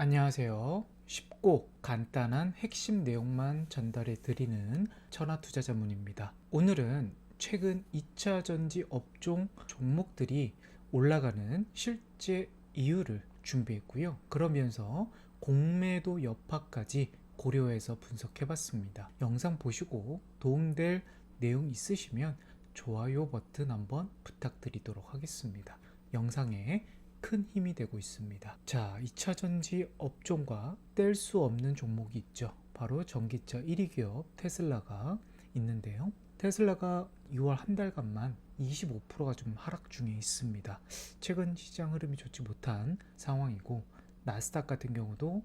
안녕하세요. 쉽고 간단한 핵심 내용만 전달해 드리는 천하투자자문입니다. 오늘은 최근 2차 전지 업종 종목들이 올라가는 실제 이유를 준비했고요. 그러면서 공매도 여파까지 고려해서 분석해 봤습니다. 영상 보시고 도움될 내용 있으시면 좋아요 버튼 한번 부탁드리도록 하겠습니다. 영상에 큰 힘이 되고 있습니다. 자, 2차 전지 업종과 뗄 수 없는 종목이 있죠. 바로 전기차 1위 기업 테슬라가 있는데요. 테슬라가 6월 한 달간만 25%가 좀 하락 중에 있습니다. 최근 시장 흐름이 좋지 못한 상황이고, 나스닥 같은 경우도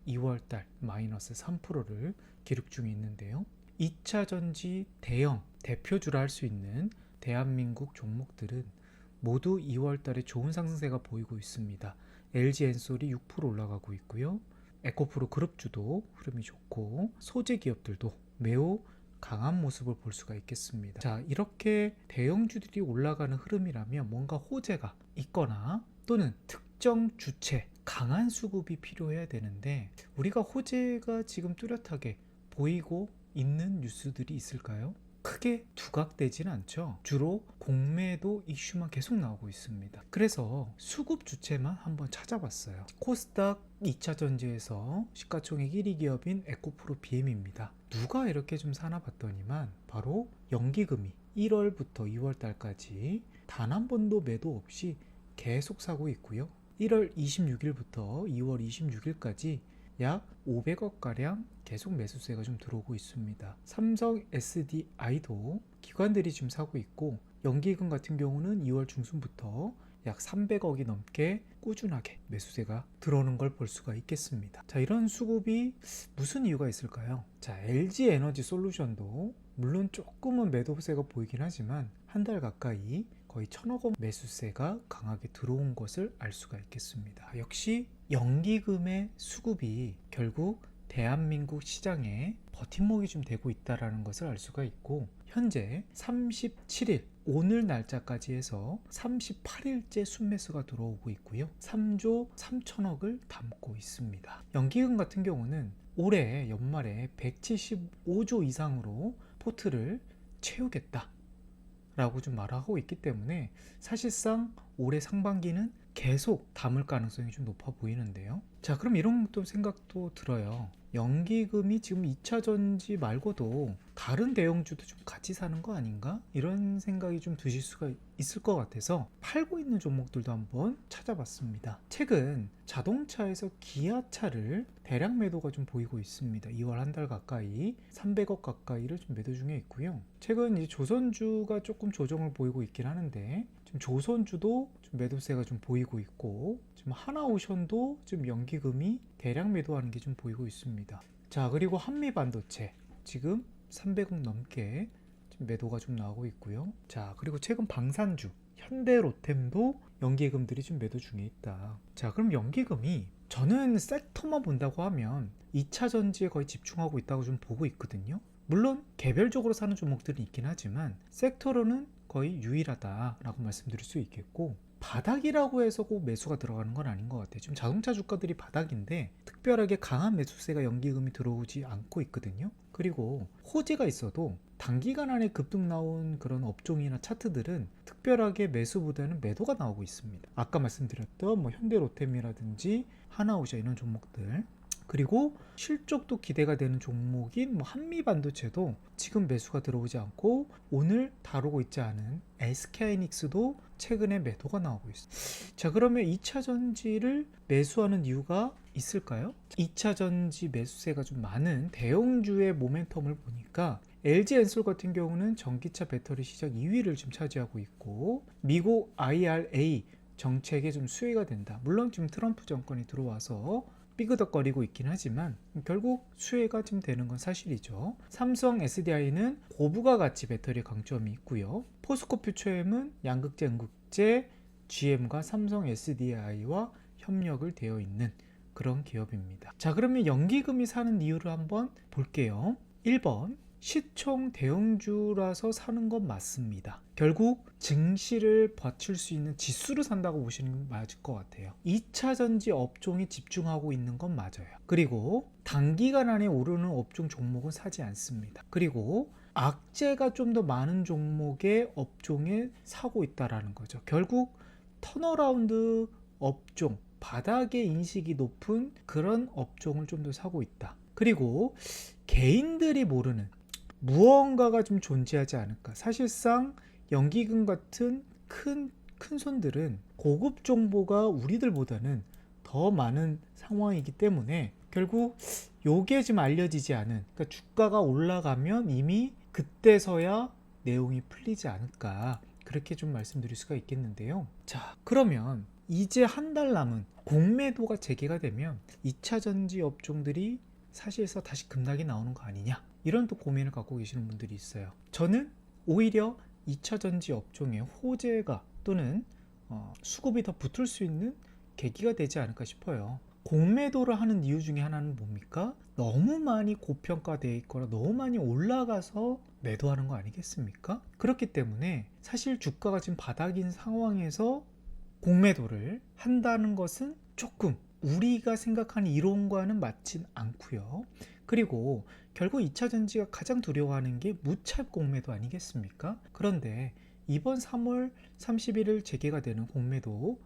2월 달 마이너스 3%를 기록 중에 있는데요. 2차 전지 대형 대표주라 할 수 있는 대한민국 종목들은 모두 2월 달에 좋은 상승세가 보이고 있습니다. LG엔솔이 6% 올라가고 있고요. 에코프로 그룹주도 흐름이 좋고, 소재 기업들도 매우 강한 모습을 볼 수가 있겠습니다. 자, 이렇게 대형주들이 올라가는 흐름이라면 뭔가 호재가 있거나 또는 특정 주체 강한 수급이 필요해야 되는데, 우리가 호재가 지금 뚜렷하게 보이고 있는 뉴스들이 있을까요? 크게 두각되지는 않죠. 주로 공매도 이슈만 계속 나오고 있습니다. 그래서 수급 주체만 한번 찾아봤어요. 코스닥 2차 전지에서 시가총액 1위 기업인 에코프로 BM입니다. 누가 이렇게 좀 사나 봤더니만 바로 연기금이 1월부터 2월 달까지 단 한 번도 매도 없이 계속 사고 있고요. 1월 26일부터 2월 26일까지 약 500억가량 계속 매수세가 좀 들어오고 있습니다. 삼성 SDI도 기관들이 지금 사고 있고, 연기금 같은 경우는 2월 중순부터 약 300억이 넘게 꾸준하게 매수세가 들어오는 걸 볼 수가 있겠습니다. 자, 이런 수급이 무슨 이유가 있을까요? 자, LG에너지솔루션도 물론 조금은 매도세가 보이긴 하지만 한 달 가까이 거의 1,000억 원 매수세가 강하게 들어온 것을 알 수가 있겠습니다. 역시 연기금의 수급이 결국 대한민국 시장에 버팀목이 좀 되고 있다는 것을 알 수가 있고, 현재 37일 오늘 날짜까지 해서 38일째 순매수가 들어오고 있고요. 3조 3천억을 담고 있습니다. 연기금 같은 경우는 올해 연말에 175조 이상으로 포트를 채우겠다 라고 좀 말하고 있기 때문에 사실상 올해 상반기는 계속 담을 가능성이 좀 높아 보이는데요. 자, 그럼 이런 또 생각도 들어요. 연기금이 지금 2차 전지 말고도 다른 대형주도 좀 같이 사는 거 아닌가? 이런 생각이 좀 드실 수가 있을 것 같아서 팔고 있는 종목들도 한번 찾아봤습니다. 최근 자동차에서 기아차를 대량 매도가 좀 보이고 있습니다. 2월 한 달 가까이 300억 가까이를 좀 매도 중에 있고요. 최근 이제 조선주가 조금 조정을 보이고 있긴 하는데, 지금 조선주도 좀 매도세가 좀 보이고 있고, 지금 하나오션도 지금 연기금이 대량 매도하는 게 좀 보이고 있습니다. 자, 그리고 한미반도체 지금 300억 넘게 지금 매도가 좀 나오고 있고요. 자, 그리고 최근 방산주 현대로템도 연기금들이 좀 매도 중에 있다. 자, 그럼 연기금이 저는 섹터만 본다고 하면 2차 전지에 거의 집중하고 있다고 좀 보고 있거든요. 물론 개별적으로 사는 종목들이 있긴 하지만 섹터로는 거의 유일하다라고 말씀드릴 수 있겠고, 바닥이라고 해서 꼭 매수가 들어가는 건 아닌 것 같아요. 지금 자동차 주가들이 바닥인데 특별하게 강한 매수세가 연기금이 들어오지 않고 있거든요. 그리고 호재가 있어도 단기간 안에 급등 나온 그런 업종이나 차트들은 특별하게 매수보다는 매도가 나오고 있습니다. 아까 말씀드렸던 뭐 현대로템이라든지 하나오션 이런 종목들, 그리고 실적도 기대가 되는 종목인 뭐 한미반도체도 지금 매수가 들어오지 않고, 오늘 다루고 있지 않은 SK하이닉스도 최근에 매도가 나오고 있어요. 자, 그러면 2차 전지를 매수하는 이유가 있을까요? 2차 전지 매수세가 좀 많은 대형주의 모멘텀을 보니까 LG엔솔 같은 경우는 전기차 배터리 시장 2위를 지금 차지하고 있고, 미국 IRA 정책에 좀 수혜가 된다. 물론 지금 트럼프 정권이 들어와서 삐그덕거리고 있긴 하지만 결국 수혜가 좀 되는 건 사실이죠. 삼성 SDI는 고부가 가치 배터리 강점이 있고요. 포스코 퓨처엠은 양극재, 음극재, GM과 삼성 SDI와 협력을 되어 있는 그런 기업입니다. 자, 그러면 연기금이 사는 이유를 한번 볼게요. 1번, 시총 대형주라서 사는 건 맞습니다. 결국 증시를 받칠 수 있는 지수를 산다고 보시는 게 맞을 것 같아요. 2차전지 업종에 집중하고 있는 건 맞아요. 그리고 단기간 안에 오르는 업종 종목은 사지 않습니다. 그리고 악재가 좀 더 많은 종목의 업종에 사고 있다라는 거죠. 결국 턴어라운드 업종, 바닥의 인식이 높은 그런 업종을 좀 더 사고 있다. 그리고 개인들이 모르는 무언가가 좀 존재하지 않을까. 사실상 연기금 같은 큰 손들은 고급 정보가 우리들보다는 더 많은 상황이기 때문에 결국 요게 지금 알려지지 않은, 그러니까 주가가 올라가면 이미 그때서야 내용이 풀리지 않을까, 그렇게 좀 말씀드릴 수가 있겠는데요. 자, 그러면 이제 한 달 남은 공매도가 재개가 되면 2차전지 업종들이 사실상 다시 급락이 나오는 거 아니냐, 이런 또 고민을 갖고 계시는 분들이 있어요. 저는 오히려 2차전지 업종의 호재가 또는 수급이 더 붙을 수 있는 계기가 되지 않을까 싶어요. 공매도를 하는 이유 중에 하나는 뭡니까? 너무 많이 고평가되어 있거나 너무 많이 올라가서 매도하는 거 아니겠습니까? 그렇기 때문에 사실 주가가 지금 바닥인 상황에서 공매도를 한다는 것은 조금 우리가 생각하는 이론과는 맞진 않고요. 그리고 결국 2차전지가 가장 두려워하는 게 무차입 공매도 아니겠습니까? 그런데 이번 3월 31일 재개가 되는 공매도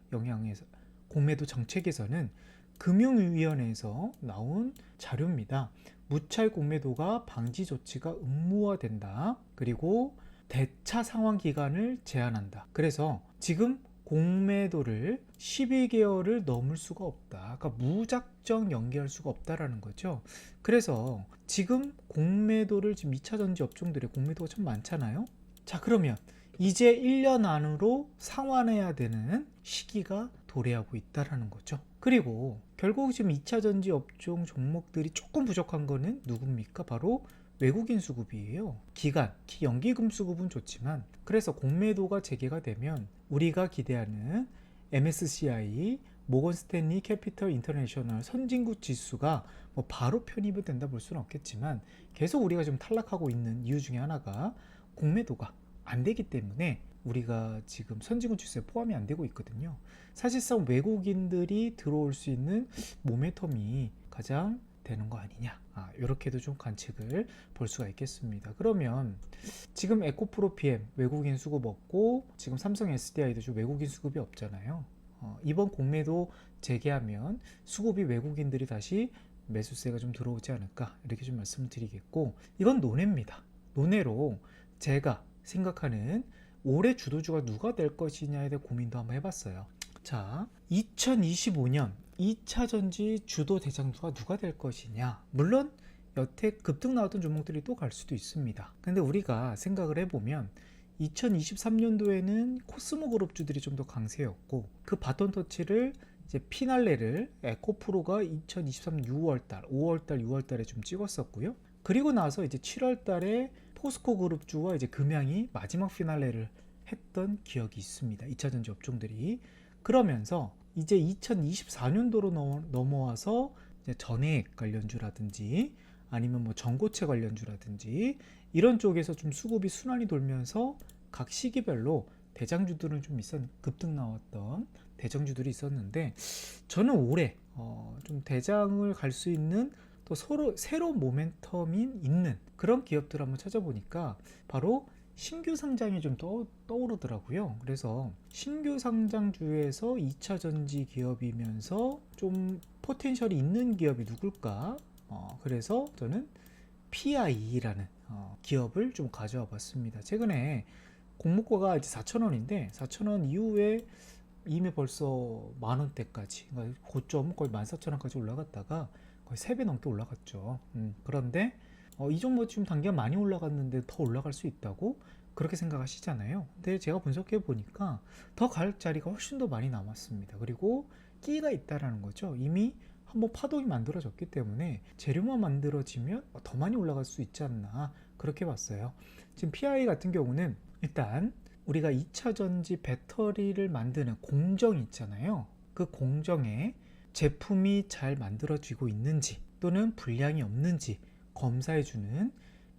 정책에서는 금융위원회에서 나온 자료입니다. 무차입 공매도가 방지 조치가 의무화된다. 그리고 대차 상환 기간을 제한한다. 그래서 지금 공매도를 12개월을 넘을 수가 없다. 그러니까 무작정 연기할 수가 없다라는 거죠. 그래서 지금 공매도를 지금 2차전지 업종들의 공매도가 좀 많잖아요. 자, 그러면 이제 1년 안으로 상환해야 되는 시기가 도래하고 있다라는 거죠. 그리고 결국 지금 2차전지 업종 종목들이 조금 부족한 거는 누굽니까? 바로 외국인 수급이에요. 기간, 연기금 수급은 좋지만, 그래서 공매도가 재개가 되면 우리가 기대하는 MSCI, 모건스탠리 캐피털 인터내셔널 선진국 지수가 뭐 바로 편입이 된다 볼 수는 없겠지만 계속 우리가 좀 탈락하고 있는 이유 중에 하나가 공매도가 안 되기 때문에 우리가 지금 선진국 지수에 포함이 안 되고 있거든요. 사실상 외국인들이 들어올 수 있는 모멘텀이 가장 되는 거 아니냐, 이렇게도 좀 관측을 볼 수가 있겠습니다. 그러면 지금 에코프로 PM 외국인 수급 없고 지금 삼성 SDI도 좀 외국인 수급이 없잖아요. 이번 공매도 재개하면 수급이 외국인들이 다시 매수세가 좀 들어오지 않을까, 이렇게 좀 말씀을 드리겠고, 이건 논외입니다. 논외로 제가 생각하는 올해 주도주가 누가 될 것이냐에 대해 고민도 한번 해봤어요. 자, 2025년 2차전지 주도 대장주가 누가 될 것이냐. 물론 여태 급등 나왔던 종목들이 또 갈 수도 있습니다. 근데 우리가 생각을 해보면 2023년도에는 코스모 그룹주들이 좀 더 강세였고, 그 바톤 터치를 이제 피날레를 에코프로가 2023년 6월달, 5월달, 6월달에 좀 찍었었고요. 그리고 나서 이제 7월달에 포스코 그룹주와 이제 금양이 마지막 피날레를 했던 기억이 있습니다. 2차전지 업종들이. 그러면서 이제 2024년도로 넘어와서 이제 전해액 관련주라든지 아니면 뭐 전고체 관련주라든지 이런 쪽에서 좀 수급이 순환이 돌면서 각 시기별로 대장주들은 좀 급등 나왔던 대장주들이 있었는데, 저는 올해 좀 대장을 갈 수 있는 또 서로 새로운 모멘텀이 있는 그런 기업들을 한번 찾아보니까 바로 신규 상장이 좀 떠오르더라고요. 그래서 신규 상장주에서 2차전지 기업이면서 좀 포텐셜이 있는 기업이 누굴까? 그래서 저는 PI라는 기업을 좀 가져와 봤습니다. 최근에 공모가가 이제 4,000원인데 4,000원 이후에 이미 벌써 만원대까지, 그러니까 고점 거의 14,000원까지 올라갔다가 거의 3배 넘게 올라갔죠. 그런데 이 종목 지금 단기가 많이 올라갔는데 더 올라갈 수 있다고 그렇게 생각하시잖아요. 근데 제가 분석해 보니까 더 갈 자리가 훨씬 더 많이 남았습니다. 그리고 끼가 있다라는 거죠. 이미 한번 파동이 만들어졌기 때문에 재료만 만들어지면 더 많이 올라갈 수 있지 않나, 그렇게 봤어요. 지금 PI 같은 경우는 일단 우리가 2차전지 배터리를 만드는 공정이 있잖아요. 그 공정에 제품이 잘 만들어지고 있는지 또는 불량이 없는지 검사해주는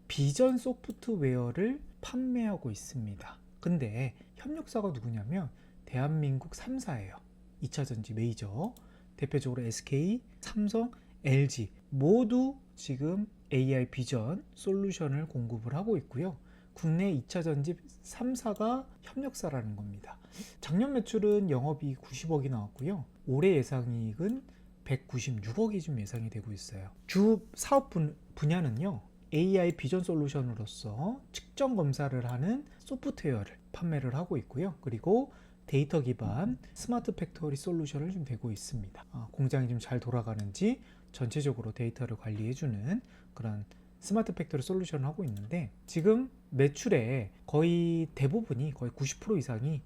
비전 소프트웨어를 판매하고 있습니다. 근데 협력사가 누구냐면 대한민국 3사예요. 2차전지 메이저, 대표적으로 SK, 삼성, LG 모두 지금 AI 비전 솔루션을 공급을 하고 있고요. 국내 2차전지 3사가 협력사라는 겁니다. 작년 매출은 영업이익 90억이 나왔고요. 올해 예상이익은 196억이 좀 예상이 되고 있어요. 주 사업 분야는요. AI 비전 솔루션으로서 측정 검사를 하는 소프트웨어를 판매를 하고 있고요. 그리고 데이터 기반 스마트 팩토리 솔루션을 좀 되고 있습니다. 공장이 좀 잘 돌아가는지 전체적으로 데이터를 관리해주는 그런 스마트 팩토리 솔루션을 하고 있는데, 지금 매출의 거의 대부분이 거의 90% 이상이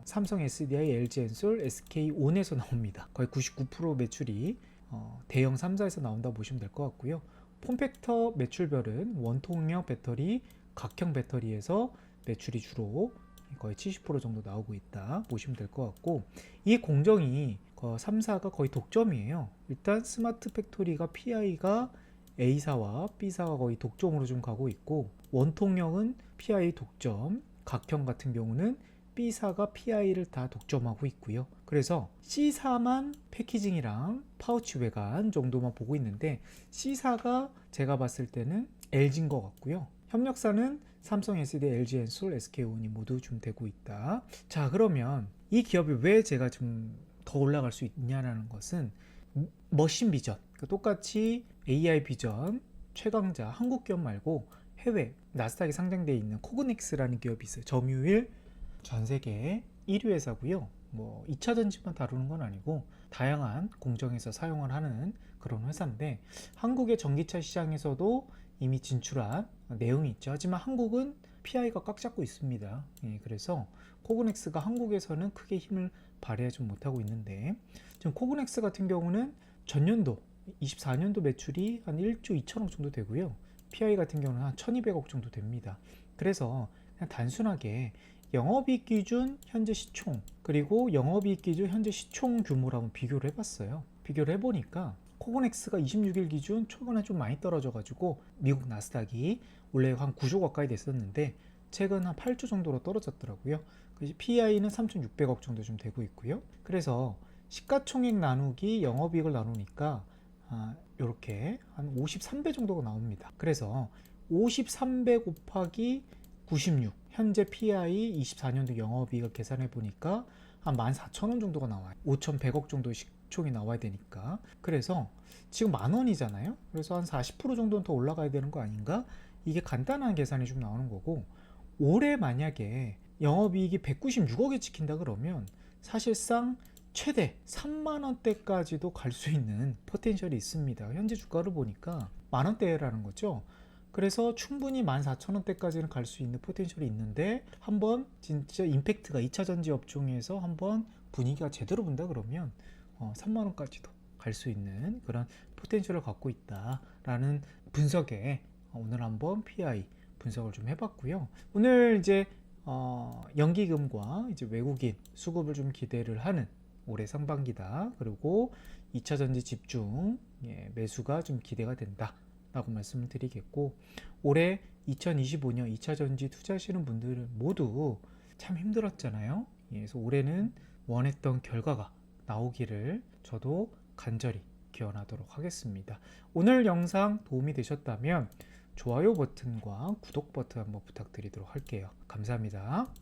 삼성 SDI, LG 엔솔, SK 온에서 나옵니다. 거의 99% 매출이 대형 3사에서 나온다 보시면 될 것 같고요. 폼팩터 매출별은 원통형 배터리, 각형 배터리에서 매출이 주로 거의 70% 정도 나오고 있다 보시면 될 것 같고, 이 공정이 3사가 거의 독점이에요. 일단 스마트 팩토리가 PI가 A사와 B사가 거의 독점으로 좀 가고 있고, 원통형은 PI 독점, 각형 같은 경우는 B사가 PI를 다 독점하고 있고요. 그래서 C사만 패키징이랑 파우치 외관 정도만 보고 있는데, C사가 제가 봤을 때는 LG인 것 같고요. 협력사는 삼성, SD, LG 엔솔, SK온이 모두 좀 되고 있다. 자, 그러면 이 기업이 왜 제가 좀 더 올라갈 수 있냐라는 것은 머신 비전, 똑같이 AI 비전 최강자 한국 기업 말고 해외 나스닥에 상장되어 있는 코그닉스라는 기업이 있어요. 점유율 전 세계 1위 회사고요. 2차 전지만 다루는 건 아니고 다양한 공정에서 사용을 하는 그런 회사인데, 한국의 전기차 시장에서도 이미 진출한 내용이 있죠. 하지만 한국은 PI가 꽉 잡고 있습니다. 그래서 코그넥스가 한국에서는 크게 힘을 발휘하지 못하고 있는데, 지금 코그넥스 같은 경우는 전년도 24년도 매출이 한 1조 2천억 정도 되고요. PI 같은 경우는 한 1200억 정도 됩니다. 그래서 그냥 단순하게 영업이익 기준 현재 시총, 그리고 영업이익 기준 현재 시총 규모를 한번 비교를 해봤어요. 비교를 해보니까 코그넥스가 26일 기준 초반에 좀 많이 떨어져가지고 미국 나스닥이 원래 한 9조 가까이 됐었는데 최근 한 8조 정도로 떨어졌더라고요. PI는 3,600억 정도 좀 되고 있고요. 그래서 시가총액 나누기 영업이익을 나누니까 이렇게 한 53배 정도가 나옵니다. 그래서 53배 곱하기 96, 현재 PI 24년도 영업이익을 계산해 보니까 한 14,000원 정도가 나와요. 5,100억 정도 시총이 나와야 되니까. 그래서 지금 10,000원이잖아요. 그래서 한 40% 정도는 더 올라가야 되는 거 아닌가? 이게 간단한 계산이 좀 나오는 거고, 올해 만약에 영업이익이 196억에 찍힌다 그러면 사실상 최대 3만원대까지도 갈 수 있는 포텐셜이 있습니다. 현재 주가를 보니까 만원대라는 거죠. 그래서 충분히 14,000원대까지는 갈 수 있는 포텐셜이 있는데, 한번 진짜 임팩트가 2차전지 업종에서 한번 분위기가 제대로 분다 그러면 3만원까지도 갈 수 있는 그런 포텐셜을 갖고 있다라는 분석에 오늘 한번 PI 분석을 좀 해봤고요. 오늘 이제 연기금과 이제 외국인 수급을 좀 기대를 하는 올해 상반기다. 그리고 2차전지 집중 매수가 좀 기대가 된다 라고 말씀을 드리겠고, 올해 2025년 2차전지 투자하시는 분들은 모두 참 힘들었잖아요. 그래서 올해는 원했던 결과가 나오기를 저도 간절히 기원하도록 하겠습니다. 오늘 영상 도움이 되셨다면 좋아요 버튼과 구독 버튼 한번 부탁드리도록 할게요. 감사합니다.